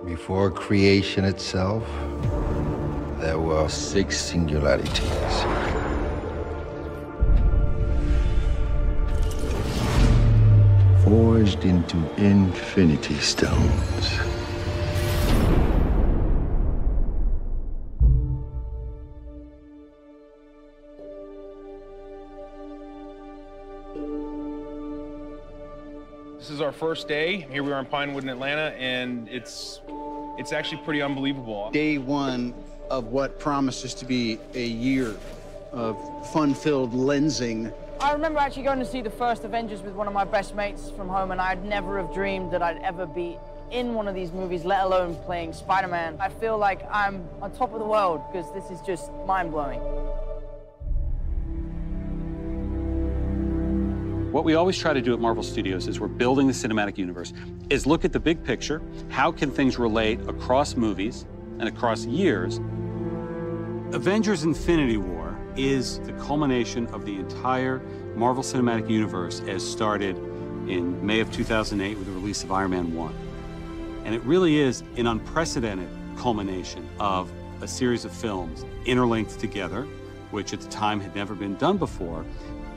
Before creation itself, there were 6 singularities. Forged into infinity stones. This is our first day. Here we are in Pinewood in Atlanta, and it's actually pretty unbelievable. Day one of what promises to be a year of fun-filled lensing. I remember actually going to see the first Avengers with one of my best mates from home, and I'd never have dreamed that I'd ever be in one of these movies, let alone playing Spider-Man. I feel like I'm on top of the world because this is just mind-blowing. What we always try to do at Marvel Studios is we're building the cinematic universe, is look at the big picture. How can things relate across movies and across years? Avengers Infinity War is the culmination of the entire Marvel Cinematic Universe as started in May of 2008 with the release of Iron Man 1. And it really is an unprecedented culmination of a series of films interlinked together, which at the time had never been done before.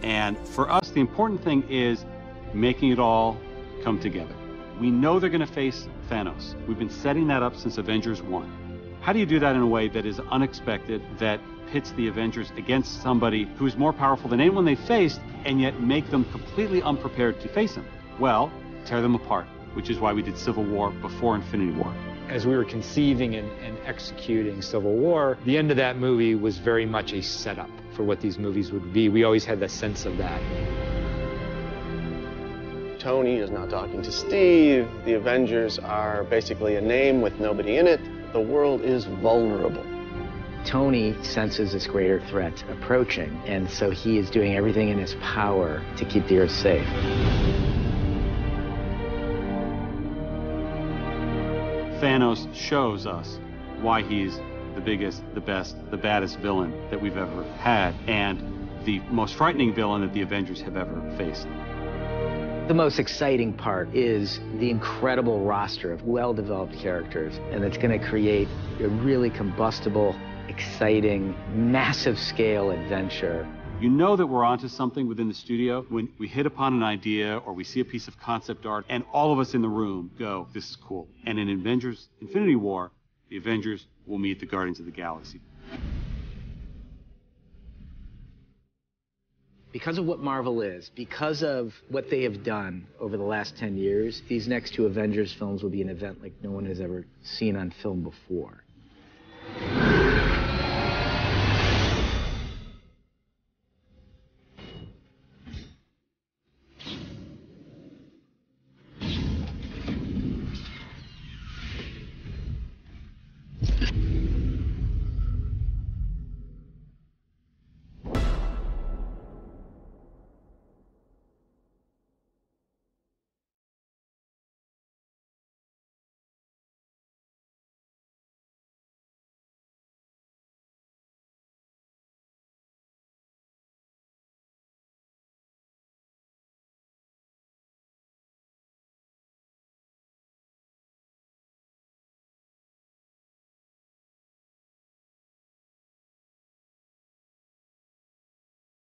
And for us, the important thing is making it all come together. We know they're going to face Thanos. We've been setting that up since Avengers 1. How do you do that in a way that is unexpected, that pits the Avengers against somebody who's more powerful than anyone they faced, and yet make them completely unprepared to face him? Well, tear them apart, which is why we did Civil War before Infinity War. As we were conceiving and executing Civil War, the end of that movie was very much a setup for what these movies would be. We always had the sense of that. Tony is not talking to Steve. The Avengers are basically a name with nobody in it. The world is vulnerable. Tony senses this greater threat approaching, and so he is doing everything in his power to keep the Earth safe. Thanos shows us why he's the biggest, the best, the baddest villain that we've ever had, and the most frightening villain that the Avengers have ever faced. The most exciting part is the incredible roster of well-developed characters, and it's going to create a really combustible, exciting, massive-scale adventure. You know that we're onto something within the studio when we hit upon an idea or we see a piece of concept art and all of us in the room go, this is cool. And in Avengers Infinity War, the Avengers will meet the Guardians of the Galaxy. Because of what Marvel is, because of what they have done over the last 10 years, these next 2 Avengers films will be an event like no one has ever seen on film before.